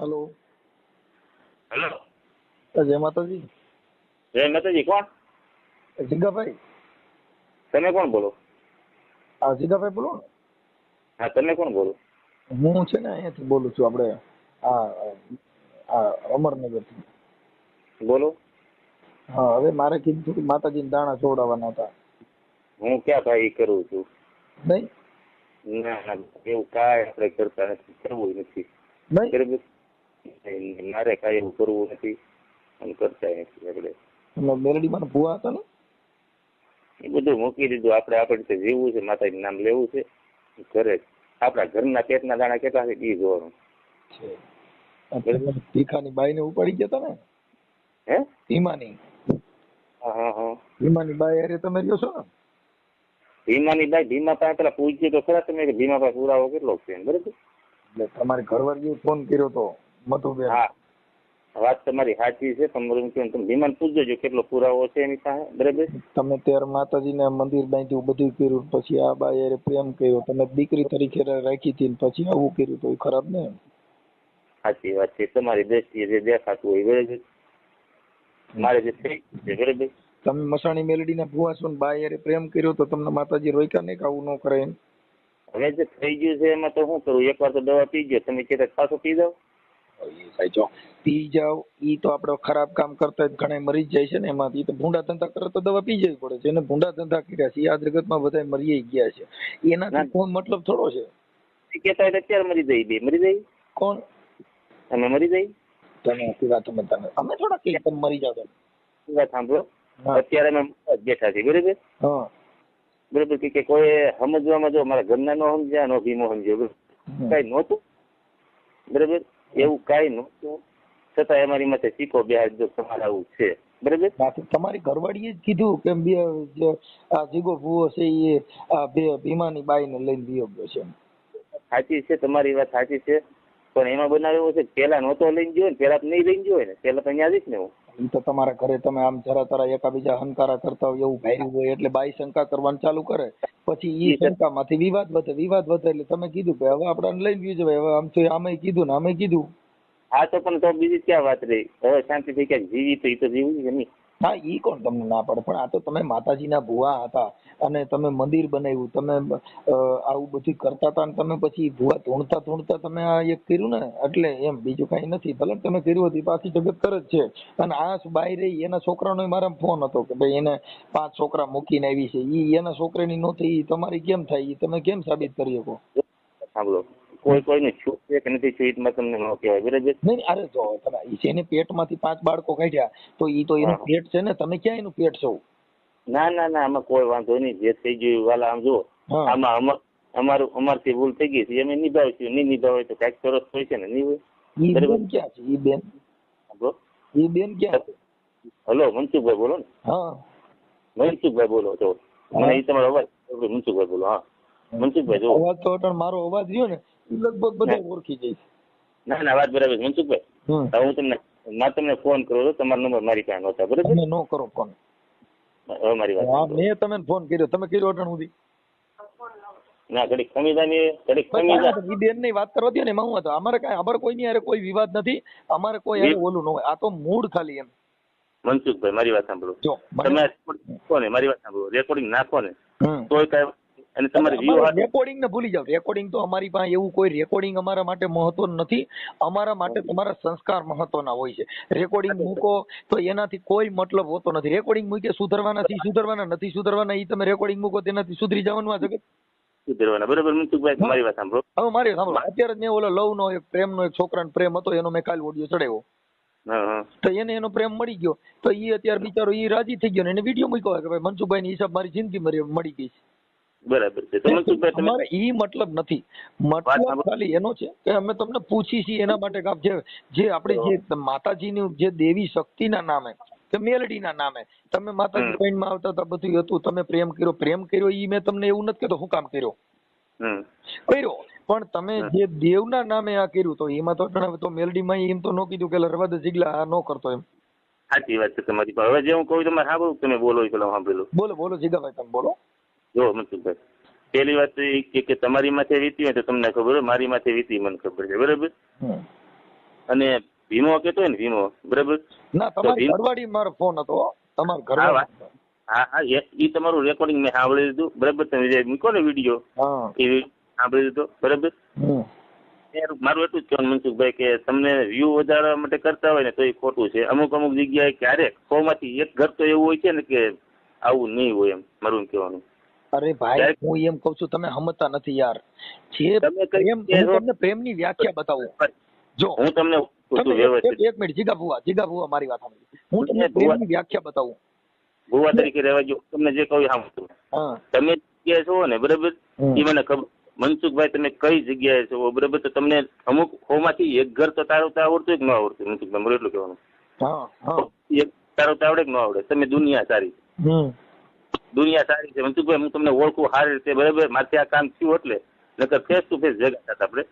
Hello. Hello. જય માતાજી. જય માતાજી. કોણ? જીગાભાઈ. તમે કોણ બોલો? હા, જીગાભાઈ બોલો ને. હા, તમે કોણ બોલો? હું છે ને અહીંયાથી બોલું છું, આપણે અમરનગરથી. બોલો. હા, હવે મારે કીધું હતું કે માતાજીને દાણા જોડાવાના હતા. હું ક્યાં ભાઈ કરું છું? નહીં ના ના, એવું કાંઈ આપણે કરતા નથી, કરવું નથી. નહીં બરાબર? મારે કાંઈ એવું કરવું નથી અને કરતા નથી આપણે. તમે મેલડીમાં ભૂવા હતા ને? એ બધું મૂકી દીધું. આપણે રીતે જીવવું છે, માતાજીનું નામ લેવું છે, ઘરે આપણા ઘરના પેટના દાણા કેટલા છે એ જોવાનું. ભીખાની બાઈને ઉપાડી ગયા હતા ને? હે? ભીમાની. હા હા હા. ભીમાની બાઈ અરે તમે રહ્યો છો ને? ભીમાની બાઈ, ભીમા પાસે પેલા પૂછ્યું તો ખરા તમે કે ભીમા પાસે પુરાવો કેટલો છે, બરાબર? એટલે તમારી ઘરવાળીએ ફોન કર્યો તો મધુબેન. હા, વાત તમારી સાચી છે. તમે ભીમાને પૂછજો જો કેટલો પુરાવો છે એની પાસે, બરાબર? તમે ત્યારે માતાજીને મંદિર બાંધ્યું, બધું કર્યું, પછી આ બાઈ હારે પ્રેમ કર્યો, તમે દીકરી તરીકે રાખી હતી, પછી આવું કર્યું તો એ ખરાબ ને? સાચી વાત છે. તમારી દ્રષ્ટિએ જે દેખાતું હોય, બરાબર? મારે જે થઈ છે, બરાબર? તમે મસાણી મેલડીના ભુવા છો ને બાઈ હારે પ્રેમ કર્યો તો તમને માતાજી રોક્યા નહીં કે આવું ન કરે એમ? હવે જે થઈ ગયું છે એમાં તો શું કરું? એકવાર તો દવા પી ગયો, તમે કહેતા પાછું પી જાઓ. પી જાવ ઈ તો આપડે ખરાબ કામ કરતા ઘણા મરી જ જાય છે ને. એમાંથી તો ભૂંડા ધંધા કરે તો દવા પી જવી પડે છે. એને ભૂંડા ધંધા કર્યા છે, આ જગતમાં બધા મરી ગયા છે, એનાથી કોઈ મતલબ થોડો છે. કહેતા હોય તો અત્યારે મરી જાય, બે મરી જાય. કોણ? તમે મરી જાય? તમે અમે થોડા કઈ તમે મરી જાવ. વાત સાંભળો, અત્યારે અમે બેઠા છીએ, બરાબર? હા બરાબર. કે કોઈ સમજવામાં, જો મારા ઘરના નો સમજ્યા, નો ભીમો સમજ્યો, કઈ નહોતું, બરાબર? એવું કઈ નહોતું, છતાં અમારી માથે શીખો બેહાડ જો તમારે આવું છે, બરાબર? તમારી ઘરવાળીએ જ કીધું કે આ જીગો ભૂવો છે એ આ ભીમાની બાઈ ને લઈને વિયો ગયો છે. સાચી છે, તમારી વાત સાચી છે, પણ એમાં બનાવ એવો છે પેલા નહોતો લઈને ગયો ને, પેલા નહીં લઈને ગયો હોય ને, પેલા તો અહીંયા જઈશ ને હું. એ તો તમારા ઘરે તમે આમ જરા તરા એકાબીજા હંકારા કરતા હોય એવું ભાર્યું હોય એટલે બાઈ શંકા કરવાનું ચાલુ કરે, પછી ઈ શંકામાંથી વિવાદ વધે એટલે તમે કીધું કે હવે આપણે લઈને ગયું જવાય. હવે આમ તો આમે કીધું ને આમે કીધું. હા, તો પણ તો બીજી ક્યાં વાત રહી? હવે શાંતિથી ક્યાંક જીવી તો એ તો જીવું કે નહીં? હા, ઈ કોણ તમને ના પડે, પણ આ તો તમે માતાજીના ભુવા હતા અને તમે મંદિર બનાવ્યું, તમે આવું બધું કરતા હતા, અને તમે પછી ભુવા ધૂણતા તમે આ એક કર્યું ને, એટલે એમ બીજું કઈ નથી. ભલે તમે કર્યું હતું પાછી જગત કરે જ છે. અને આ બાઈ રહી એના છોકરાનો મારા ફોન હતો કે ભાઈ એને 5 છોકરા મૂકીને આવી છે, ઈ એના છોકરાની નો થઈ, તમારી કેમ થાય? તમે કેમ સાબિત કરી શકો? સાંભળો, કોઈ કોઈને છું છે કે નથી છું એમાં તમને ન કહેવાય, બરાબર? નહીં, અરે જો તમે એને પેટમાંથી 5 બાળકો કાઢ્યા તો ઈ તો એનું પેટ છે ને, તમે ક્યાં એનું પેટ છો? ના ના ના, આમાં કોઈ વાંધો નહીં. જે થઈ ગયું વાલા, આમ જુઓ, આમાં અમારથી ભૂલ થઈ ગઈ છે, અમે નિભાવીશું. નહીં નિભાવે તો કઈક સરસ હોય છે ને, નહીં હોય? ઈ બેન ક્યાં છે? ઈ બેન ક્યાં છે? હલો, મનસુખભાઈ બોલો ને? હા, મનસુખભાઈ બોલો તો મને એ તમારો અવાજ. મનસુખભાઈ બોલો. હા, મનસુખભાઈ જો અવાજ તો અટણ મારો અવાજ રહ્યો ને લગભગ બધા ઓળખી જાય. ના ના, વાત બરાબર. મનસુખભાઈ, હું તમને ફોન કરું છું, તમારો નંબર મારી પાસે નહોતા, બરાબર? તમે નો કરો ફોન. હવે મારી વાત. મેં તમને ફોન કર્યો, તમે કર્યો અટણ સુધી? ના, ઘડીક ખમીદા ઈ બેન ની વાત કરવા દો ને. એમાં હું હતો, અમારે કોઈની હારે કોઈ વિવાદ નથી, અમારે કોઈ હારે ઓલું ન હોય. આ તો મૂડ ખાલી એમ. મનસુખભાઈ, મારી વાત સાંભળો. જો તમે નાખો ને, મારી વાત સાંભળો, રેકોર્ડિંગ નાખો ને તોય કઈ, અને તમારી વ્યૂ રેકોર્ડિંગ ને ભૂલી જાવ. રેકોર્ડિંગ તો અમારી પાસે એવું કોઈ રેકોર્ડિંગ અમારા માટે મહત્વ નથી. અમારા માટે તમારા સંસ્કાર મહત્વના હોય છે. રેકોર્ડિંગ મૂકો તો એનાથી કોઈ મતલબ હોતો નથી. રેકોર્ડિંગ મૂકે સુધરવાના નથી સુધરવાના, એ તમે રેકોર્ડિંગ મૂકો તેનાથી સુધરી જવાનું આ જગત સુધરવાના, બરાબર? મનસુખભાઈ, મારી વાત સાંભળો. હવે મારી સાંભળો, અત્યારે જ મેં ઓલો લવ નો એક પ્રેમનો એક છોકરાનો પ્રેમ હતો, એનો મેં કાલ ઓડિયો ચડાવ્યો. તો એને એનો પ્રેમ મળી ગયો, તો એ અત્યારે બિચારો એ રાજી થઈ ગયો ને એને વિડીયો મૂક્યો કે ભાઈ મનસુખભાઈ ની હિસાબ મારી જિંદગી મળી ગઈ છે. બરાબર છે. તો મનસુખભાઈ, તમારે ઈ મતલબ નથી. મતલબ ખાલી એનો છે કે અમે તમને પૂછી છીએ એના માટે કે જે આપણે જે માતાજીની જે દેવી શક્તિના નામે કે મેલડીના નામે તમે માતાજી પૈણમાં આવતા હતા, બધું હતું, તમે પ્રેમ કર્યો ઈ મેં તમને એવું નથી કહેતો હું કામ કર્યો, પણ તમે જે દેવના નામે આ કર્યું તો એમાં તો મેલડીમાં એમ તો ન કીધું કે રવા દે જીગલા આ ન કરતો એમ. સાચી વાત છે તમારી. હવે જે હું કહું તમારે સાંભળું, તમે બોલો એ પેલા સાંભળેલું. બોલો જીગાભાઈ, તમે બોલો. જો મનસુખભાઈ, પેલી વાત એ કે તમારી માથે વીતી હોય તો તમને ખબર હોય, મારી માથે વીતી મને ખબર છે, બરાબર? અને ભીમો કેતો હોય ને ભીમો, બરાબર? ના, તમારી ઘરવાળી મારો ફોન હતો, તમારા ઘરવાળી. હા હા, એ તમારું રેકોર્ડિંગ મેં સાંભળી લીધું, બરાબર? તમે જે મૂકો ને વિડીયો, એ સાંભળી લીધો, બરાબર? મારું એટલું જ કહેવાનું મનસુખભાઈ કે તમને વ્યૂ વધારવા માટે કરતા હોય ને તો એ ખોટું છે. અમુક જગ્યાએ ક્યારેક 100માંથી 1 ઘર તો એવું હોય છે ને કે આવું નહીં હોય, એમ મારું એમ કહેવાનું. અરે ભાઈ, હું એમ કઉ છું, તમે સમજતા નથી યાર. જે પ્રેમ, હું તમને પ્રેમની વ્યાખ્યા બતાવું. જો હું તમને એક મિનિટ, જીગા ભુવા મારી વાત સાંભળો. હું તમને પ્રેમની વ્યાખ્યા બતાવું. ભુવા તરીકે રહેવા જો, તમને જે કહું સાંભળો. તમે જગ્યાએ છો ને, બરાબર? એ મને ખબર. મનસુખભાઈ તમે કઈ જગ્યાએ છો, બરાબર? તો તમને અમુક 100માંથી 1 ઘર તો તારવતા આવડતું કે ન આવડતું? મનસુખભાઈ મારું એટલું કહેવાનું. એક તારવતા આવડે કે ન આવડે? તમે દુનિયા સારી છે મનસુખભાઈ, હું તમને ઓળખું સારી રીતે, બરાબર? મારથી આ કામ થયું એટલે નકર ફેસ ટુ ફેસ જગા હતા આપણે.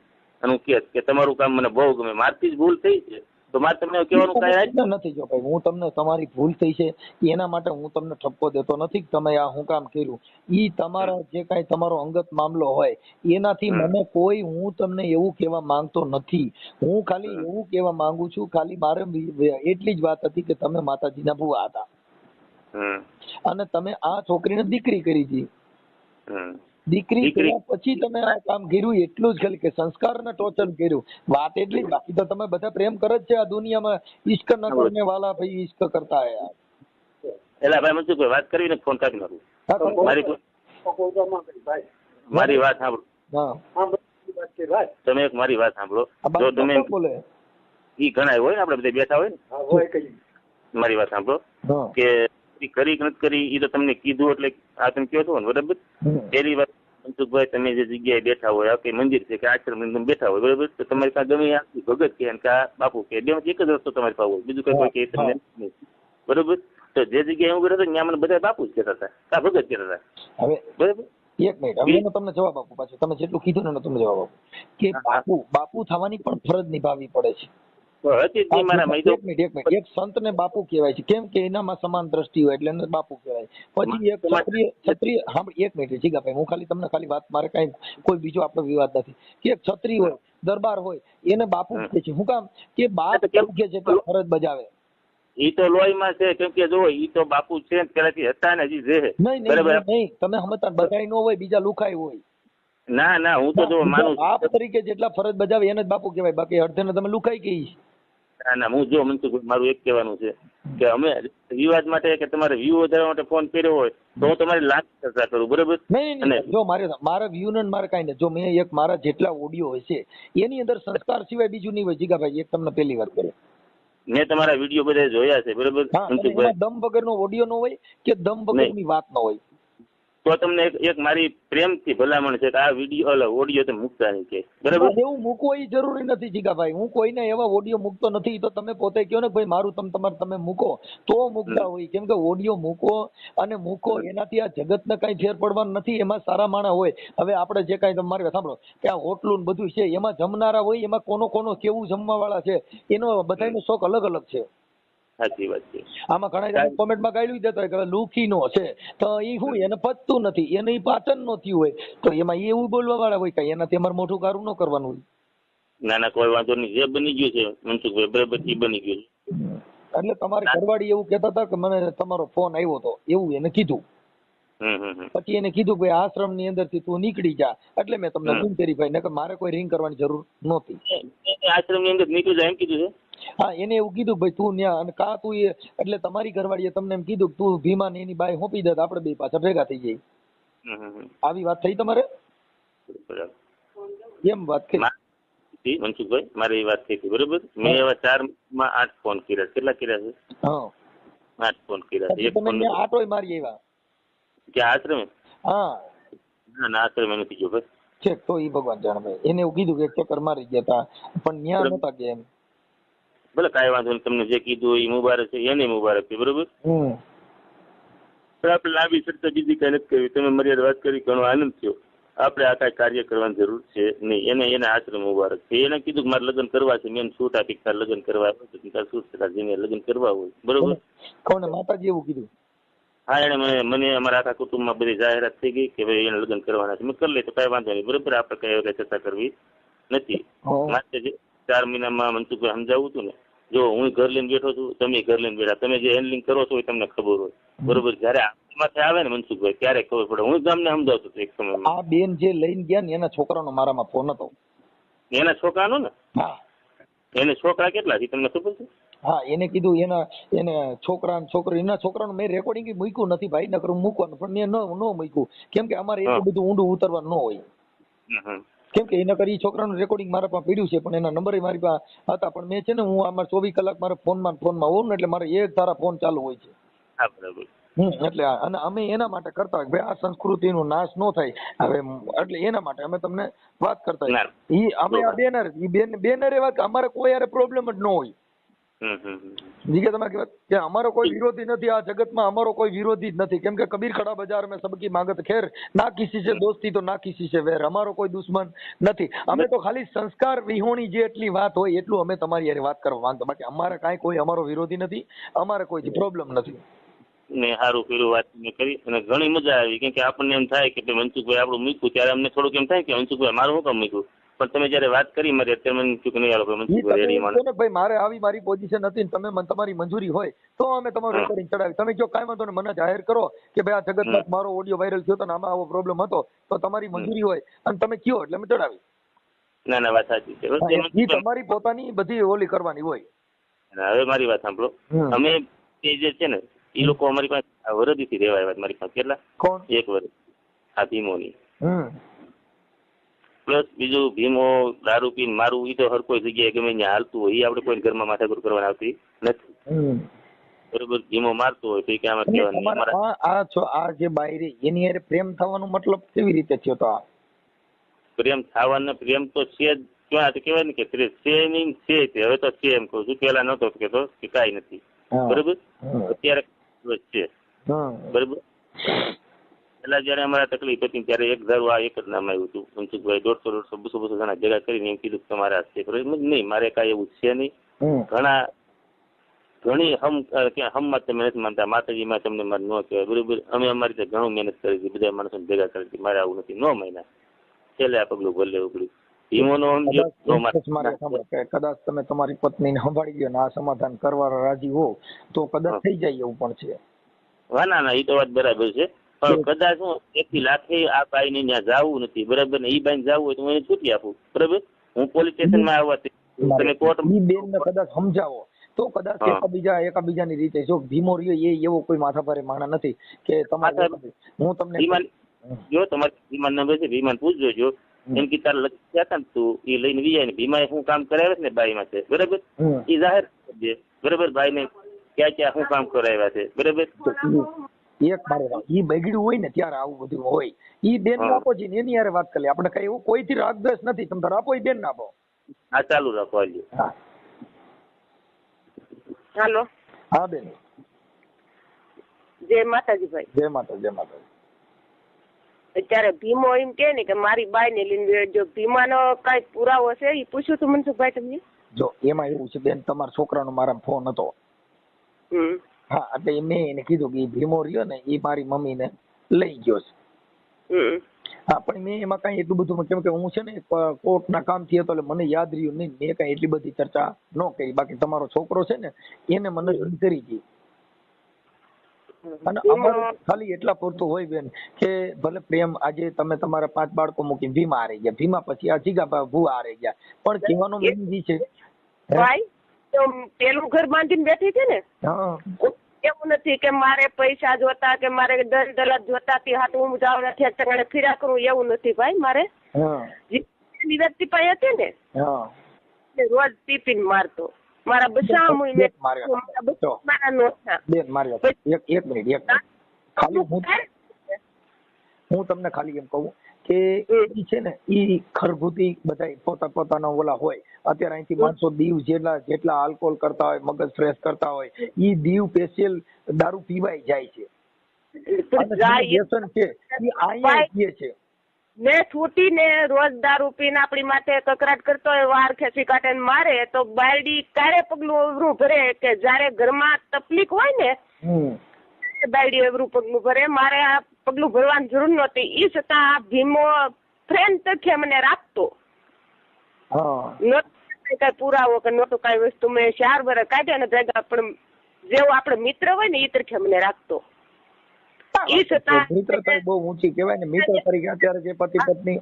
અને હું કે તમારું કામ મને બહુ ગમે, મારથી જ ભૂલ થઈ છે તો મારે તમને કહેવાનું કાંઈ નથી. જો ભાઈ, હું તમને તમારી ભૂલ થઈ છે એના માટે હું તમને ઠપકો દેતો નથી કે તમે આ હું કામ કર્યું. ઈ તમારા જે કાંઈ તમારો અંગત મામલો હોય એનાથી મને કોઈ, હું તમને એવું કહેવા માંગતો નથી. હું ખાલી એવું કહેવા માંગુ છું, ખાલી મારે એટલી જ વાત હતી કે તમે માતાજીના ભુવા હતા અને તમે આ છોકરીને દીકરી કરી હતી. દીકરી કર્યા પછી તમે આ કામ કર્યું, એટલું જ ખાલી કે સંસ્કારને ટોચન કર્યું. વાત એટલી જ. બાકી તો તમે બધા પ્રેમ કરે જ છે આ દુનિયામાં. ઈશ્ક ન કરને વાલા ભાઈ ઈશ્ક કરતા હે યાર. એલા ભાઈ મનસુખભાઈ, વાત કરીને ફોન કાપી નાખું. મારી વાત સાંભળો. તમે એક મારી વાત સાંભળો. જો તમે ઈ ઘણા હોય ને, આપણે બધા બેઠા હોય ને, મારી વાત સાંભળો કે કરી નથી કરી એ તો તમને કીધું એટલે આ તમે કહો છો ને, બરાબર? પહેલી વાત મનસુખભાઈ, તમે જે જગ્યાએ બેઠા હોય, આ કઈ મંદિર છે કે આશ્રમ તમે બેઠા હોય, બરાબર? તો તમારી પાસે ગમે આખી ભગત કે આ બાપુ કે બે એક જ રસ્તો તમારી પાસે હોય, બીજું કઈ કોઈ કે તમને નહીં, બરાબર? તો જે જગ્યાએ હું ગયો હતો ત્યાં મને બધા બાપુ જ કહેતા હતા, કા ભગત કહેતા હતા. હવે બરાબર, એક મિનિટ, હવે એનો તમને જવાબ આપું. પાછું તમે જેટલું કીધું ને તમને જવાબ આપું કે બાપુ થવાની પણ ફરજ નિભાવવી પડે છે. એક સંત ને બાપુ કહેવાય છે. કેમ કે એનામાં સમાન દ્રષ્ટિ હોય એટલે એને બાપુ કહેવાય. પછી એક ક્ષત્રિય એક મિનિટ જીગાભાઈ, હું ખાલી તમને ખાલી વાત, મારે કઈ કોઈ બીજો આપણો વિવાદ નથી. કે એક ક્ષત્રિય હોય, દરબાર હોય, એને બાપુ કહે છે. શું કામ? કે બાપ કે જેટલા ફરજ બજાવે. ઈ તો લોહીમાં છે, કેમ કે જો ઈ તો બાપુ છે પેલાથી હતા ને, હજી રહે. નહીં, તમે સમજતા, બધાય નો હોય, બીજા લુખાય હોય. ના, હું તો જો માનું બાપ તરીકે જેટલા ફરજ બજાવે એને જ બાપુ કહેવાય. બાકી અડધે તમે લુખાઈ ગઈ. ના, હું જો મનસુખભાઈ, મારું એક કહેવાનું છે કે અમે વિવાદ માટે કે તમારે વ્યૂ વધારવા માટે ફોન કર્યો હોય તો હું તમારી લાખ ચર્ચા કરું, બરાબર? નહીં, જો મારા વ્યૂ ને મારે કાંઈ નહીં. જો મેં એક મારા જેટલા ઓડિયો હોય છે એની અંદર સંસ્કાર સિવાય બીજું નહીં હોય. જીગાભાઈ, એક તમને પહેલી વાત કરું, મેં તમારા વિડીયો બધા જોયા છે, બરાબર મનસુખભાઈ? દમ વગરનો ઓડિયો નો હોય કે દમ વગરની વાત ન હોય. તો તમને એક મારી પ્રેમથી ભલામણ છે કે આ વિડીયો ઓડિયો તમે મૂકતા નહીં, કે બરાબર? એવું મૂકવો એ જરૂરી નથી જીગાભાઈ. હું કોઈને એવા ઓડિયો મૂકતો નથી. તો તમે પોતે કહો ને ભાઈ મારું તમે મૂકો તો મૂકતા હોય. કેમ કે ઓડિયો મૂકો અને મૂકો એનાથી આ જગતને કઈ ફેર પડવાનું નથી. એમાં સારા માણસ હોય. હવે આપણે જે કાંઈ તમારી સાંભળો કે આ હોટલું બધું છે, એમાં જમનારા હોય, એમાં કોનો કેવું જમવા વાળા છે, એનો બધાનો શોખ અલગ અલગ છે. સાચી વાત છે. આમાં ઘણા કોમેન્ટમાં ગાયલું દેતા હોય કે લુખીનો છે તો એ શું, એને પચતું નથી, એને પાચન નો થયું હોય તો એમાં એવું બોલવા વાળા હોય કે એનાથી અમારે મોટું કારું ન કરવાનું હોય. ના, કોઈ વાંધો નહીં. જે બની ગયું છે મનસુખભાઈ, બરાબર, એ બની ગયું છે. એટલે તમારી ઘરવાળી એવું કહેતા હતા કે મને તમારો ફોન આવ્યો હતો, એવું એને કીધું. પછી એને કીધું ભાઈ આશ્રમ ની અંદર થી તું નીકળી જા, એટલે મેં તમને ફોન કરી ભાઈ, નકર મારે કોઈ રિંગ કરવાની જરૂર નહોતી. આશ્રમ ની અંદર નીકળી જાય એમ કીધું છે? હા, એને એવું કીધું ભાઈ તું ન્યા, અને કા તું એટલે તમારી ઘરવાળીએ તમને એમ કીધું કે તું ભીમા ને એની બાઈ સોંપી દે, આપણે બે પાછા ભેગા થઈ જઈએ. આવી વાત થઈ તમારે? એમ વાત થઈ મનસુખભાઈ, મારી વાત થઈ હતી, બરોબર? મેં એવા 4 માં 8 ફોન કર્યા. કેટલા કર્યા છે? 8 ફોન કર્યા છે. એક ફોન આટોય મારી આવ્યા કે આશ્રમે? હા, ના, આશ્રમે નથી ગયો ભાઈ. છે તો ઈ ભગવાન જાણે ભાઈ. એને એવું કીધું કે ચક્કર મારી ગયા હતા પણ ન્યા નતા ગયા એમ. ભલે કાંઈ વાંધો નહીં, તમને જે કીધું એ મુબારક છે, એને મુબારક છે, બરોબર? આપણે લાંબી ચર્ચા બીજી કઈ નથી કરી. તમે મર્યાદા વાત કરી, ઘણો આનંદ થયો. આપણે આ કાંઈ કાર્ય કરવાની જરૂર છે નહીં. એને આશ્રમ મુબારક છે. એને કીધું કે મારે લગ્ન કરવા છે. મેં છૂટ આપી તાર લગ્ન કરવા હોય તાર છૂટ છે, તાર જેને લગ્ન કરવા હોય, બરોબર? કોને? માતાજી એવું કીધું? હા, એને મને અમારા આખા કુટુંબમાં બધી જાહેરાત થઈ ગઈ કે ભાઈ એને લગ્ન કરવાના છે. મેં કરી લે તો કાંઈ વાંધો નહીં, બરોબર? આપણે કઈ ચર્ચા કરવી નથી. માટે 4 મહિનામાં મનસુખભાઈ સમજાવું હતું ને, જો હું ઘર લઈને બેઠો છું, તમે ઘર લઈને બેઠા, તમે જે હેન્ડલિંગ કરો છો એ તમને ખબર હોય, બરોબર. જયારે માથે આવે ને મનસુખભાઈ ત્યારે ખબર પડે. હું ગામને સમજાવતો હતો એક સમયમાં. આ બેન જે લઈને ગયા ને એના છોકરાનો મારામાં ફોન હતો. એના છોકરાનો ને? હા. એને છોકરા કેટલા છે તમને ખબર છે? હા, એને કીધું એને છોકરી એના છોકરાનું મેં રેકોર્ડિંગ મૂક્યું નથી ભાઈ, નકર મૂકવાનું, પણ મેં ન મૂક્યું કેમ કે અમારે એટલું બધું ઊંડું ઉતરવાનું ન હોય. કેમ કે એના કરી છોકરાનું રેકોર્ડિંગ મારા પાસે પડ્યું છે, પણ એના નંબર મારી પાસે હતા, પણ મેં છે ને હું અમારે 24 કલાક મારા ફોનમાં હોઉં ને એટલે મારે એક ધારા ફોન ચાલુ હોય છે. હા, બરાબર. એટલે અને અમે એના માટે કરતા હોય ભાઈ આ સંસ્કૃતિનો નાશ ન થાય હવે, એટલે એના માટે અમે તમને વાત કરતા હોય. ઈ અમે આ બેનરે વાત, અમારે કોઈ યાર પ્રોબ્લેમ જ ન હોય. જીકે તમે કહેવાય કે અમારો કોઈ વિરોધી નથી આ જગતમાં, અમારો કોઈ વિરોધી જ નથી. કેમ કે કબીર ખડા બજાર મેં સબકી માંગત ખેર, ના કિસી સે દોસ્તી તો ના કિસી સે વેર. અમારો કોઈ દુશ્મન નથી. અમે તો ખાલી સંસ્કાર વિહોણી જે એટલી વાત હોય એટલું અમે તમારી યારે વાત કરવા માંગતા, બાકી અમારે કાંઈ કોઈ અમારો વિરોધી નથી, અમારે કોઈ પ્રોબ્લેમ નથી. ને સારું કર્યું વાત કરી અને ઘણી મજા આવી. કેમ કે આપણને એમ થાય કે મનસુખભાઈ આપણું મૂક્યું ત્યારે અમને થોડુંક એમ થાય કે મનસુખભાઈ મારું શું કામ મૂક્યું, પણ તમે જયારે વાત કરી મારી અત્યારે મને ચૂક નહીં આલો મનસુખભાઈ રેડી માણસ. ભાઈ મારે આવી મારી પોઝિશન હતી ને તમે તમારી મંજૂરી હોય તો અમે તમારું રેકોર્ડિંગ ચડાવી. તમે જો કાંઈ વાંધો ને મને જાહેર કરો કે ભાઈ આ જગતમાં મારો ઓડિયો વાયરલ થયો તો ને આમાં આવો પ્રોબ્લેમ હતો, તો તમારી મંજૂરી હોય અને તમે કયો એટલે અમે ચડાવી. ના ના, વાત સાચી છે. એ તમારી પોતાની બધી ઓલી કરવાની હોય. હવે મારી વાત સાંભળો, અમે એ જે છે ને એ લોકો અમારી પાસે વરદીથી રહેવા આવ્યા મારી પાસે. કેટલા? કોણ? 1 વર્ષ. આ ભીમોની પ્લસ બીજું ભીમો દારૂ પીને મારું, એ તો હર કોઈ જગ્યાએ ગમે ત્યાં હાલતું હોય, એ આપણે કોઈ ઘરમાં માથાકૂટ કરવાની આવતી નથી, બરોબર. ભીમો મારતો હોય તો એ ક્યાં કહેવાનું આ જે બાયરી એની હારે પ્રેમ થવાનો મતલબ કેવી રીતે થયો? તો આ પ્રેમ થવાનો પ્રેમ તો છે જ, ક્યાં કહેવાય ને કે છે નહીં છે, હવે તો છે એમ કહું છું. પેલા નતો કેતો કે કાંઈ નથી, બરોબર. અત્યારે છે, બરોબર. પેલા જયારે અમારા તકલીફ હતી ત્યારે એક ધારું આ એક જ નામ આવ્યું હતું મનસુખભાઈ. 150 200 જણા ભેગા કરીને એમ કીધું તમારા છે, નહીં મારે કાંઈ એવું છે નહીં. ઘણી હમમાં તમે નથી માનતા, માતાજીમાં તમને મારે ન કહેવાય, બરોબર. અમે અમારી રીતે ઘણું મહેનત કરી હતી, બધા માણસોને ભેગા કરી હતી, મારે આવું નથી. 9 મહિના છેલ્લે આ પગલું ભલે ઉગડ્યું. કદાચ તમે તમારી પત્નીને સંભાળી ગયો ને આ સમાધાન કરવા રાજી હો તો કદાચ થઈ જાય એવું પણ છે. ના ના, એ તો વાત બરાબર છે, પણ કદાચ હું 1 લાખે આ બાઈ ને ત્યાં જવું નથી, બરાબર ને. એ બાઈ જવું હોય તો હું એને છૂટી આપું, બરાબર. હું પોલીસ સ્ટેશનમાં આવવા તમે કોર્ટ બેન ને કદાચ સમજાવો તો કદાચ એકાબીજાની રીતે. જો ભીમો રહ્યો એ એવો કોઈ માથાભારે માણસ નથી કે તમારે. હું તમને જો તમારે વિમાન નંબર છે, વિમાન પૂછજો. જો એમ કે તારે લખી હતા ને તું એ લઈને વિજાય ને ભીમાએ શું કામ કરાવે ને બાઈ માં છે, બરાબર. એ જાહેર કરજે, બરાબર. ભાઈ ને ક્યાં ક્યાં શું કામ કરાવ્યા છે, બરાબર. એક મારે ઈ બગડ્યું હોય ને ત્યારે આવું બધું હોય. ઈ બેન આપો છે એની યારે વાત કરી. આપણે કઈ એવું કોઈથી રાગદ્વેષ નથી, તમે તાર આપો ઈ બેન આપો. હા, ચાલુ રાખો. હા, હાલો. હા બેન, જય માતાજી ભાઈ. જય માતા, જય માતા. અત્યારે ભીમો એમ કે ને કે મારી બાઈ ને લઈને, જો ભીમાનો કઈ પુરાવો છે એ પૂછ્યું તું મનસુખભાઈ તમને? જો એમાં એવું છે બેન, તમારા છોકરાનો મારા ફોન હતો. હા, એટલે મેં એને કીધું કે ભીમો રહ્યો ને એ મારી મમ્મી ને લઈ ગયો છે. હા, પણ મેં એમાં કઈ એટલું બધું, કેમ કે હું છે ને કોર્ટના કામથી હતો એટલે મને યાદ રહ્યું નહીં, મેં કઈ એટલી બધી ચર્ચા ન કરી. બાકી તમારો છોકરો છે ને એને મને કરી હતી. અને અમારે ખાલી એટલા પૂરતું હોય બેન કે ભલે પ્રેમ, આજે તમે તમારા 5 બાળકો મૂકી ભીમા હારી ગયા, ભીમા પછી આ જીગા ભૂવા હારી ગયા, પણ કહેવાનો મીનિંગ ઈ છે ભાઈ તો પેલું ઘર બાંધીને બેઠી છે ને, એવું નથી કે મારે પૈસા જોતા કે મારે દલાત જોતા કે હાથ હું જાવ નથી ચંગાણે ફીરા કરું, એવું નથી ભાઈ. મારે વ્યક્તિ પાસે હતી ને રોજ ટિફિન મારતો, મારા બધા હું તમને ખાલી એમ કહું કે ઈ છે ને ઈ ખરભૂતી બધા પોતાના ઓલા હોય. અત્યારે અહીંથી માણસો દીવ જેટલા આલ્કોહોલ કરતા હોય, મગજ ફ્રેશ કરતા હોય, ઈ દીવ સ્પેશિયલ દારૂ પીવાય જાય છે. છે ને છૂટી ને રોજ દારૂ પીને આપણી માથે કકરાટ કરતો હોય, વાર ખેંચી કાઢે મારે, તો બાયડી ક્યારે પગલું અવરું ભરે કે જયારે ઘરમાં તકલીફ હોય ને બાયડી અવરું પગલું ભરે. મારે આ પગલું ભરવાની જરૂર નહોતી, ઈ છતાં આ ભીમો ફ્રેન્ડ તરીકે મને રાખતો. કઈ પુરાવો કે નહોતો કઈ વસ્તુ. મેં 4 વર્ષ કાઢ્યા ને ભેગા, પણ જેવો આપણે મિત્ર હોય ને એ તરીકે મને રાખતો. ઈ છતાં મિત્રતા બહુ ઊંચી કહેવાય ને, મિત્ર તરીકે અત્યારે જે પતિ પત્ની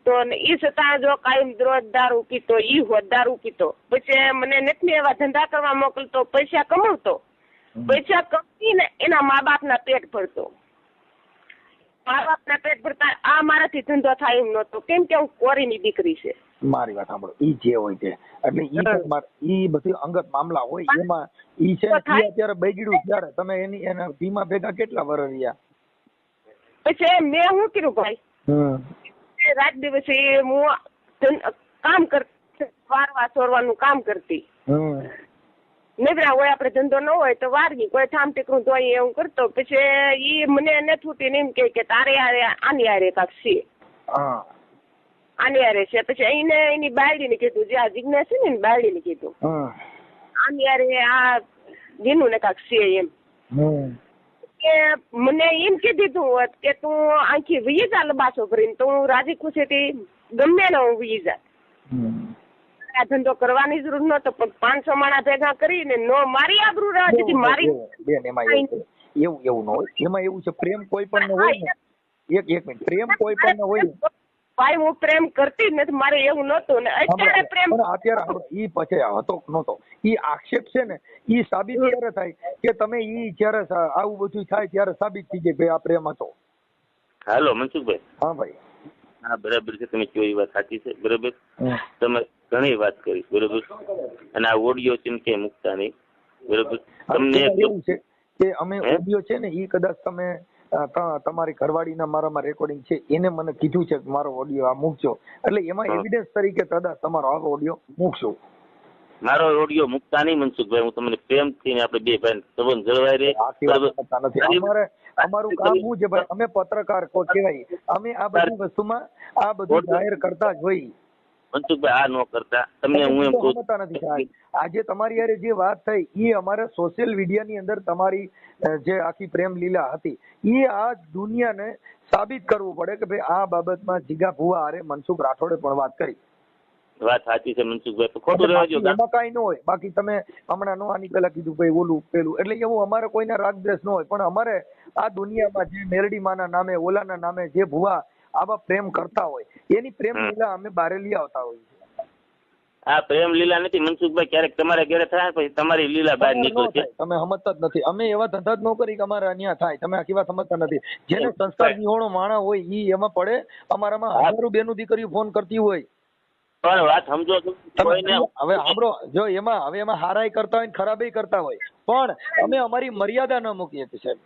તો ઈ છતાં જો કાયમ રોજ દારૂ પીતો, ઈ હોત દારૂ પીતો. પછી મને નથી એવા ધંધા કરવા મોકલતો, પૈસા કમાવતો, પૈસા કમાવીને એના મા બાપના પેટ ભરતો. મા બાપના પેટ ભરતા આ મારાથી ધંધો થાય એમ નહોતો, કેમ કે હું કોરીની દીકરી છે. મારી વાત સાંભળો, ઈ જે હોય છે એટલે ઈ બધી અંગત મામલા હોય એમાં ઈ છે અત્યારે બગડ્યું ત્યારે તમે એના ધીમા ભેગા કેટલા વર્ષ રહ્યા? પછી મેં શું કર્યું ભાઈ, રાત દિવસે હું કામ કરતી, વારવા ચોરવાનું કામ કરતી. નવરા હોય આપણે ધંધો ન હોય તો વારગી કોઈ ઠામ ટીકરું ધોઈ એવું કરતો. પછી ઈ મને ન છૂટીને એમ કે તારે આની હારે કાક છે, આની હારે છે. પછી એને એની બાયડીને કીધું, જે આ જિજ્ઞાસ છે ને એની બાયડીને કીધું, આની હારે આ જીનું ને કાક છે એમ. કે મને એમ કીધી દીધું હોત કે તું આખી વી જા લબાસો ભરીને, તો હું રાજી ખુશીથી ગમે ને હું વી જા. આ ધંધો કરવાની જરૂર નતો, પણ 500 માણા ભેગા કરીને નો મારી આબરૂ રાજી મારી. બેન એમાં એવું ન હોય, એમાં એવું છે પ્રેમ કોઈ પણ ન હોય ને. એક મિનિટ, પ્રેમ કોઈ પણ ન હોય ને ભાઈ, હું પ્રેમ કરતી જ નથી, મારે એવું નતું ને. અત્યારે પ્રેમ અત્યારે ઈ પછી હતો નતો, ઈ આક્ષેપ છે ને ઈ સાબિત ત્યારે થાય કે તમે ઈ જયારે આવું બધું થાય ત્યારે સાબિત થઈ જાય ભાઈ આ પ્રેમ હતો. હાલો મનસુખભાઈ. હા ભાઈ. હા બરાબર છે, તમે કયો એ વાત સાચી છે. બરાબર, તમે ઘણી વાત કરી. બરાબર, અને આ ઓડિયો છે કે મૂકતા નહીં. બરાબર, તમને એવું છે કે અમે ઓડિયો છે ને ઈ કદાચ તમે તમારી ઘરવાળીના મારામાં રેકોર્ડિંગ છે, એને મને કીધું છે કે મારો ઓડિયો આ મૂકજો, એટલે એમાં એવિડન્સ તરીકે કદાચ તમારો આ ઓડિયો મૂકશો. મારો ઓડિયો મૂકતા નહીં મનસુખભાઈ, હું તમને પ્રેમથી આપણે બે ભાઈ સંબંધ જળવાઈ રહે. અમારે અમારું કામ શું છે ભાઈ, અમે પત્રકાર કહેવાય, અમે આ બધી વસ્તુમાં આ બધું જાહેર કરતા જ હોય. મનસુખભાઈ આ ન કરતા, તમને હું એમ કહું નથી. આજે તમારી યારે જે વાત થઈ એ અમારે સોશિયલ મીડિયાની અંદર તમારી જે આખી પ્રેમ લીલા હતી એ આ દુનિયાને સાબિત કરવું પડે કે ભાઈ આ બાબતમાં જીગા ભુવા હારે મનસુખ રાઠોડે પણ વાત કરી. વાત સાચી છે મનસુખભાઈ, ખોટું રહેવા દો. એમાં કઈ ન હોય. બાકી તમે હમણાં નો આની પેલા કીધું ભાઈ ઓલું પેલું, એટલે એવું અમારે કોઈના રાગદ્વેષ ન હોય, પણ અમારે આ દુનિયામાં જે મેરડી માના નામે ઓલાના નામે જે ભુવા આવા પ્રેમ કરતા હોય એની પ્રેમ લીલા અમે બારે લઈ આવતા હોય. આ પ્રેમ લીલા નથી મનસુખભાઈ, ક્યારેક તમારે ઘરે થાય પછી તમારી લીલા બહાર નીકળે છે. તમે સમજતા જ નથી. અમે એવા ધંધા જ ન કરી કે અમારે અહીંયા થાય. તમે આખી વાત સમજતા નથી. જેને સંસ્કાર વિહોણો માણા હોય ઈ એમાં પડે. અમારામાં હજારો બેનું દીકરીઓ ફોન કરતી હોય. પણ વાત સમજો હવે સાંભળો, જો એમાં હારાઈ કરતા હોય ખરાબી કરતા હોય, પણ અમે અમારી મર્યાદા ન મૂકીએ સાહેબ.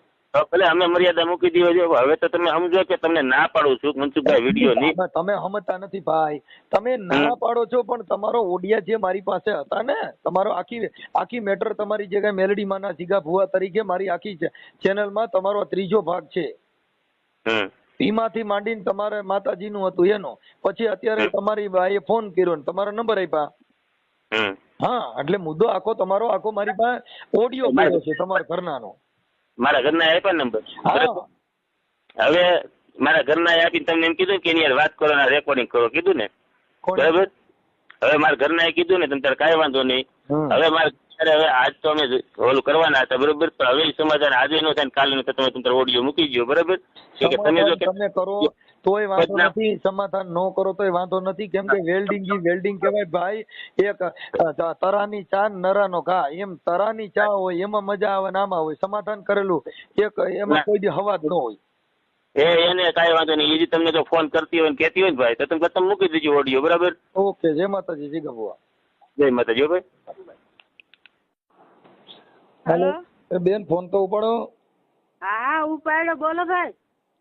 ભલે અમે મર્યાદા મૂકી દીધી છે, હવે તો તમે સમજો કે તમને ના પાડું છું મનસુખભાઈ વિડીયો ની. તમે સમજતા નથી ભાઈ, તમે ના પાડો છો પણ તમારો ઓડિયા જે મારી પાસે હતા ને, તમારો આખી મેટર તમારી જગ્યાએ મેલડી માના જીગા ભુવા તરીકે મારી આખી ચેનલમાં તમારો 3જો ભાગ છે. એમાંથી માંડીને તમારે માતાજીનું હતું એનો, પછી અત્યારે તમારી બાઈએ ફોન કર્યો ને તમારો નંબર આપ્યા. હા, એટલે મુદ્દો તમારો આખો મારી પાસે ઓડિયો મળ્યો છે તમારા ઘરનાનો. મારા ઘરના આપ્યા નંબર. હવે મારા ઘરના આપીને તમને એમ કીધું કે એની વાત કરો, રેકોર્ડિંગ કરો કીધું ને. બરાબર, હવે મારા ઘરના કીધું ને તમે કાંઈ વાંધો નહીં. હવે મારે હવે આજ તો અમે ઓલું કરવાના હતા. બરોબર, તો હવે સમાધાન આજે નો થાય કાલે નો તમે તમારો ઓડિયો મૂકી ગયો. બરાબર, તમે કરો તોય વાંધો નથી, સમાધાન ન કરો તોય વાંધો નથી, કેમ કે વેલ્ડિંગ કહેવાય ભાઈ. એક તરાની ચા નરાનો ઘા, એમ તરાની ચા હોય એમાં મજા આવે ને આમાં હોય સમાધાન કરેલું એક એમાં કોઈ દી હવા જ ન હોય. એને કાંઈ વાંધો નહીં. એ તમને જો ફોન કરતી હોય ને કહેતી હોય ને ભાઈ તો તમે મૂકી દેજો ઓડિયો. બરાબર, ઓકે. જય માતાજી. જીગા ભુવા. જય માતાજી ભાઈ. હેલો બેન, ફોન તો ઉપાડો. હા ઉપાડો. બોલો ભાઈ.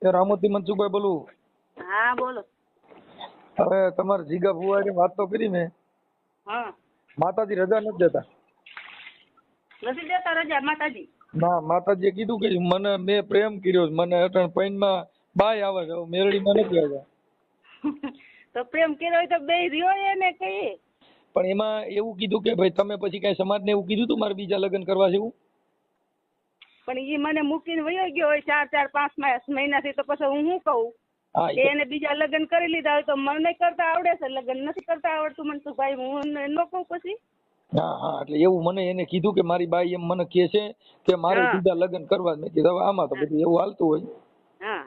રામોતી મનસુખભાઈ બોલું. હા બોલો. હવે તમારે જીગા ભુવા વાત તો કરી મેં. હા, માતાજી રજા નથી દેતા. નથી દેતા રજા માતાજી? ના, માતાજીએ કીધું કે મેં પ્રેમ કર્યો, મને અટણ પૈનમાં બાય આવે છે, મેરડીમાં નથી આવ્યા. તો પ્રેમ કર્યો હોય તો બે રહ્યો એને કહીએ. પણ એમાં એવું કીધું કે ભાઈ તમે પછી કઈ સમાજને એવું કીધું તું મારે બીજા લગ્ન કરવા છે એવું? પણ એ મને મૂકીને વયો ગયો હોય 4-4-5 મહિનાથી, તો પછી હું શું કહું? હા એને બીજા લગ્ન કરી લીધા હોય તો મને કરતા આવડે છે, લગ્ન નથી કરતા આવડતું મનસુખભાઈ, હું ન કહું પછી. હા હા, એટલે એવું મને એને કીધું કે મારી બાઈ એમ મને કહે છે કે મારે હા. બીજા લગ્ન કરવા. મેં કીધું હવે આમાં તો બધું એવું હાલતું હોય. હા,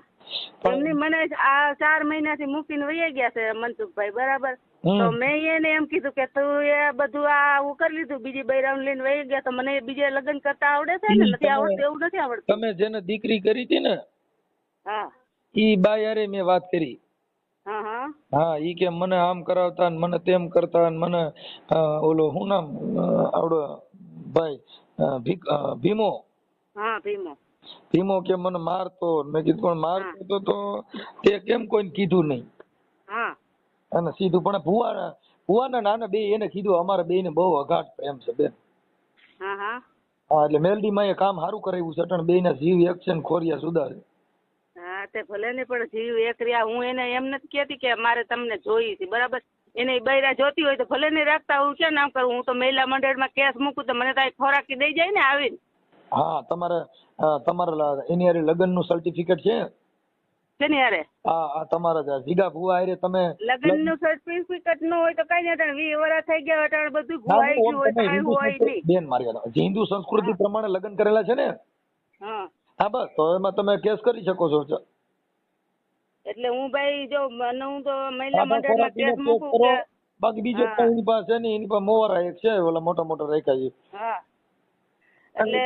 એમની મને આ 4 મહિનાથી મૂકીને વહી ગયા છે મનસુખભાઈ, બરાબર. તો મેં એને એમ કીધું કે તું એ બધું આ કરી લીધું, બીજી બૈરાને લઈને વહી ગયા, તો મને બીજે લગ્ન કરતા આવડે છે ને? નથી આવડતું, એવું નથી આવડતું. તમે જેને દીકરી કરી હતી ને, હા, ઈ બાઈ હારે મેં વાત કરી. હા હા હા, ઈ કે મને આમ કરાવતા ને મને તેમ કરતા ને મને ઓલો શું નામ આવડો ભાઈ ભીમો. હા, ભીમો. ભીમો કે મને મારતો. મેં કીધું પણ મારતો તો તે કેમ કોઈને કીધું નહીં. હા, અને સીધું પણ ભુવાના નાના બે એને કીધું અમારા બે ને બહુ અગાઢ પ્રેમ છે બેન. હા હા હા, એટલે મેલડીમાં એ કામ સારું કરાવ્યું છે. અટણ બે ના જીવ એક છે ને ખોરિયા સુધારે. હા, તે ભલે ને પણ જીવ એક રહ્યા. હું એને એમ નથી કહેતી કે મારે તમને જોઈ છે, બરાબર. એને બૈરા જોતી હોય તો ભલે ને રાખતા, હું ક્યાં નામ કરું. હું તો મહિલા મંડળમાં કેસ મૂકું તો મને તો ખોરાકી દઈ જાય ને આવીને. હા, તમારા એની હારે લગ્ન નું સર્ટિફિકેટ છે? શેની હારે? હા, તમારા જીગા ભુવા હારે તમે લગ્ન નું સર્ટિફિકેટ ન હોય તો કઈ નહીં. 20 વર્ષ થઈ ગયા અટાણે બધું ભુવાઈ ગયું હોય, કાંઈ હોય નહીં. બેન મારી હિન્દુ સંસ્કૃતિ પ્રમાણે લગ્ન કરેલા છે ને? હા હા, બસ તો એમાં તમે કેસ કરી શકો છો. એટલે હું ભાઈ જો હું તો મહિલા મંડળમાં કેસ મૂકું કે બાકી બીજો કઈ એની પાસે નહીં. એની પાસે મોવારા એક છે, ઓલા મોટા મોટા રાખ્યા છે. હા, એટલે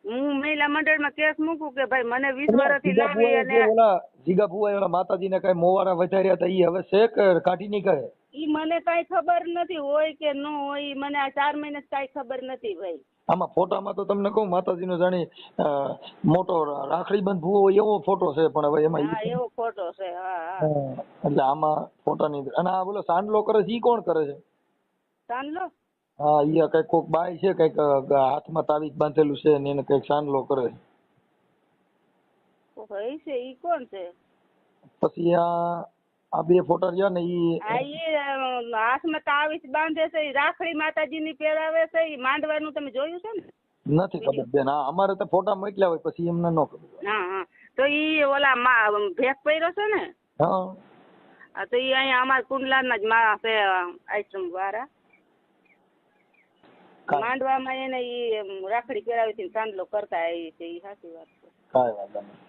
હું મહિલા મંડળમાં કેસ મૂકું કે ભાઈ મને 20 વર્ષથી લાવી અને ઓલા જીગા ભુવા ઓલા માતાજીને કઈ મોવારા વધાર્યા હતા, ઈ હવે છે કે કાઢી નહીં કરે? ઈ મને કઈ ખબર નથી હોય કે ન હોય. ઈ મને આ 4 મહિને કઈ ખબર નથી ભાઈ. આમાં ફોટામાં તો તમને કહું માતાજીનો જાણી મોટો રાખડી બંધ ભૂવો હોય એવો ફોટો છે, પણ હવે એમાં હા, એવો ફોટો છે. હા હા, એટલે આમાં ફોટાની. અને આ બોલો સાંડલો કરે છે, ઈ કોણ કરે છે? સાંડલો? હા, ઈ કઈક કોક બાઈ છે, કઈક હાથમાં તાવીજ બાંધેલું છે ને એને કઈક સાંડલો કરે છે. હોય છે, ઈ કોણ છે? પછી આ બે ફોટા રહ્યા ને ઈ હાથમાં તાવીજ બાંધે છે, રાખડી માતાજીની પહેરાવે છે. ઈ માંડવાનું તમે જોયું છે ને? નથી ખબર બેન. હા, અમારે તો ફોટા મોકલ્યા હોય પછી એમને ન ખબર. હા હા, તો ઈ ઓલા ભેખ પહેર્યો છે ને? હા, તો ઈ અહીંયા અમારા કુંડલાના જ માં છે આશ્રમ વાળા. માંડવામાં એને ઈ રાખડી પહેરાવી હતી, સાંડલો કરતા આવી છે. ઈ સાચી વાત છે. કાંઈ વાંધો નહીં.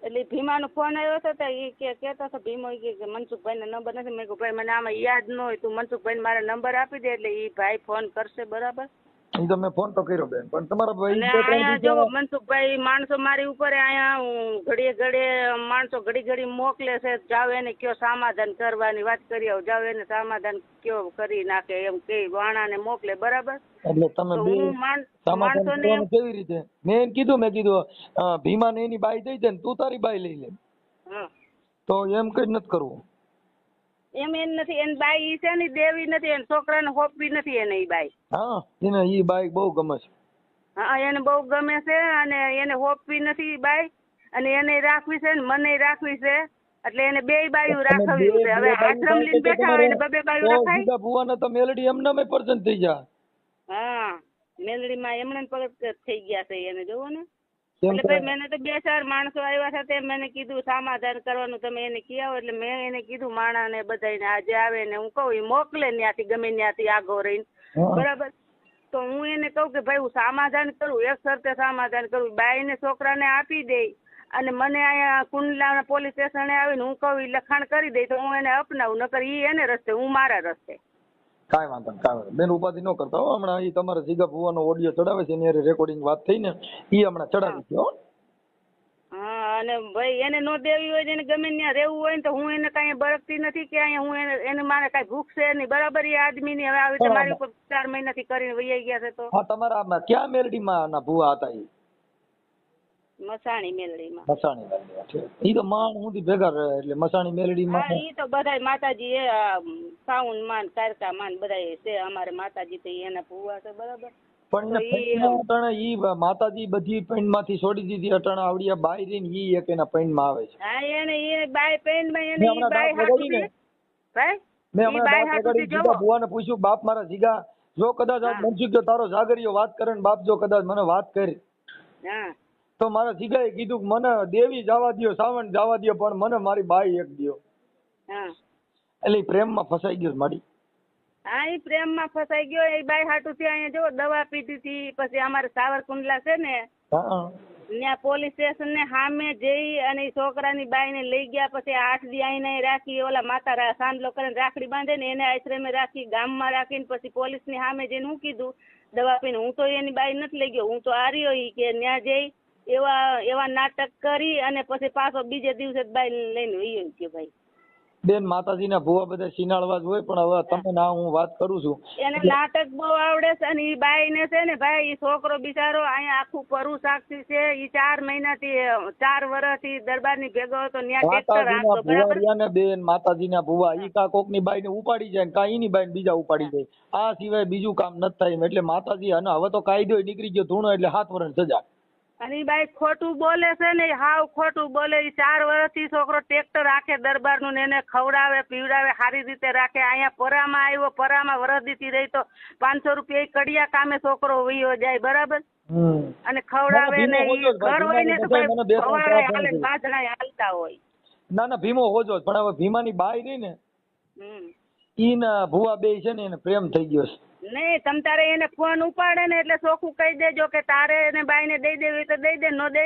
એટલે ભીમાનો ફોન આવ્યો હતો તો એ કહેતા હતા, ભીમો કે મનસુખભાઈનો નંબર નથી. મેં કહ્યું ભાઈ મને આમાં યાદ ન હોય, તું મનસુખભાઈને મારા નંબર આપી દે એટલે એ ભાઈ ફોન કરશે, બરાબર. ઈ તો મેં ફોન તો કર્યો બેન, પણ તમારા ભાઈ અહીંયા જો મનસુખભાઈ માણસો મારી ઉપર અહીંયા ઘડીએ ઘડીએ માણસો ઘડી મોકલે છે. જાવ એને કયો સમાધાન કરવાની વાત કરી આવો, જાવ એને સમાધાન કયો કરી નાખે એમ કે વાણાને મોકલે, બરાબર. એટલે તમે બે સમાધાન કરવાનું કેવી રીતે? મેં એને કીધું, ભીમાને એની બાઈ દઈ દે ને તું તારી બાઈ લઈ લે. તો એમ કઈ નથી કરવું. એમ નથી. એને બાઈ છે ને દેવી નથી, એને છોકરાને હોપવી નથી એને ઈ બાઈ. હા, એને ઈ બાઈ બહુ ગમે છે. હા, એને બહુ ગમે છે અને એને હોપવી નથી બાઈ, અને એને રાખવી છે ને મને રાખવી છે. એટલે એને બે બાયું રાખવી છે. હવે આશ્રમ લઈને બેઠા હોય ને બે બાયું રખાય. ભુવાને તો મેલડી એમને મે પર્સન્ટ થઈ જા. હા, મેલડીમાં એમણે પગત થઈ ગયા છે એને, જોવો ને. એટલે ભાઈ મેને તો 2-4 માણસો આવ્યા હતા, મેને કીધું સમાધાન કરવાનું તમે એને કીધું. એટલે મેં એને કીધું માણાને બધાને આજે આવે ને હું કહું એ મોકલે ત્યાંથી, ગમે ત્યાંથી આગો રહીને, બરાબર. તો હું એને કહું કે ભાઈ હું સમાધાન કરું, એક શરતે સમાધાન કરું, બાઈને છોકરાને આપી દે અને મને અહીંયા કુંડલા પોલીસ સ્ટેશને આવીને હું કહું એ લખાણ કરી દે તો હું એને અપનાવું, નકર ઈ એને રસ્તે હું મારા રસ્તે. કાંઈ વાંધો નહીં, કાંઈ વાંધો બેન, ઉપાધિ ન કરતા હો. હમણાં ઈ તમારા જીગા ભુવાનો ઓડિયો ચડાવે છે એની રેકોર્ડિંગ વાત થઈ ને ઈ હમણાં ચડાવી છે. હા, અને ભાઈ એને નો દેવી હોય, એને ગમે ત્યાં રહેવું હોય ને તો હું એને કાંઈ બરકતી નથી કે અહીંયા હું એને મારે કાંઈ ભૂખ છે નહીં, બરાબર. એ આદમીની હવે આવી તમારી ઉપર 4 મહિનાથી કરીને વૈયા ગયા છે. તો હા, તમારા ક્યાં મેલડીમાં ના ભુવા હતા? ઈ મસાણી મેલડીમાં. મસાણી મેલડી. ઈ તો માણ સુધી ભેગા રહે એટલે મસાણી મેલડીમાં. હા, ઈ તો બધાય માતાજી એ સાઉન માન કારકા માન બધાય છે અમારે માતાજી, તો એના ભુવા છે, બરાબર. પણ ઈ માતાજી બધી પૈણ માંથી છોડી દીધી. અટાણે આવડિયા બાઈ રહીને ઈ એક એના પૈણ માં આવે છે. હા, એને એ બાઈ પૈણ માં એને ઈ બાઈ હાથું દે. ભાઈ મેં હમણાં જીગા ભુવાને પૂછ્યું, બાપ મારા જીગા, જો કદાચ આજ મનસુખ તારો જાગરિયો વાત કરે ને બાપ, જો કદાચ મને વાત કરી તો મારા જીગાએ કીધું કે મને દેવી જવા દ્યો, સાવણ જવા દ્યો, પણ મને મારી બાઈ એક દ્યો. હા એટલે ઈ પ્રેમમાં ફસાઈ ગયો મારી. હા એ પ્રેમમાં ફસાઈ ગયો. એ બાઈ હાટું થી અહીંયા જો દવા પીધી હતી. પછી અમારે સાવરકુંડલા છે ને હા ત્યાં પોલીસ સ્ટેશન ને સામે જઈ અને ઈ છોકરાની બાઈને લઈ ગયા. પછી 8 દી આઈને રાખી. ઓલા માતા સાંડલો કરીને રાખડી બાંધે ને એને આશ્રમે રાખી, ગામમાં રાખીને પછી પોલીસની સામે જઈને હું કીધું દવા પીને હું તો એની બાઈ નથી લઈ ગયો, હું તો આર્યો ઈ કે ત્યાં જઈ એવા નાટક કરી અને પછી પાછો બીજે દિવસે બાઈ લઈને વયો ગયો. ભાઈ બેન માતાજીના ભુવા બધા સિનાળવા જ હોય, પણ હવે તમે ના હું વાત કરું છું એને નાટક બહુ આવડે છે. અને ઈ બાઈ ને છે ને ભાઈ ઈ છોકરો બિચારો અહીંયા આખું પરું સાક્ષી છે. ઈ 4 મહિનાથી 4 વર્ષથી દરબારની ભેગો હતો. ન્યા ટ્રેક્ટર હાંકતો બરાબર ને બેન માતાજીના ભુવા ઈ કા કોકની બાઈને ઉપાડી જાય કા ઈની બાઈને બીજા ઉપાડી જાય. આ સિવાય બીજું કામ નથી થાય. એટલે માતાજી અને હવે તો કાયદો નીકળી ગયો ધૂણો એટલે 7 વર્ષ સજા. અને ઈ બાઈ ખોટું બોલે છે ને, હાવ ખોટું બોલે. ઈ 4 વર્ષથી છોકરો ટ્રેક્ટર રાખે દરબારનું ને એને ખવડાવે પીવડાવે સારી રીતે રાખે. અહીંયા પરામાં આવ્યો, પરામાં વરદીથી રહી તો 500 રૂપિયા કડિયા કામે છોકરો વયો જાય બરાબર. અને ખવડાવે ને ઈ ઘર હોય ને તો ભાઈ ખવડાવે હાલે બાજણા હાલતા હોય. ના ના ભીમો હોજો, પણ હવે ભીમાની બાઈ રહી ને ઈ ના ભુવા બે છે ને એને પ્રેમ થઈ ગયો છે. નહીં તમ તારે એને ફોન ઉપાડે ને એટલે ચોખ્ખું કહી દેજો કે તારે એને બાઈને દઈ દેવી તો દઈ દે, ન દઈ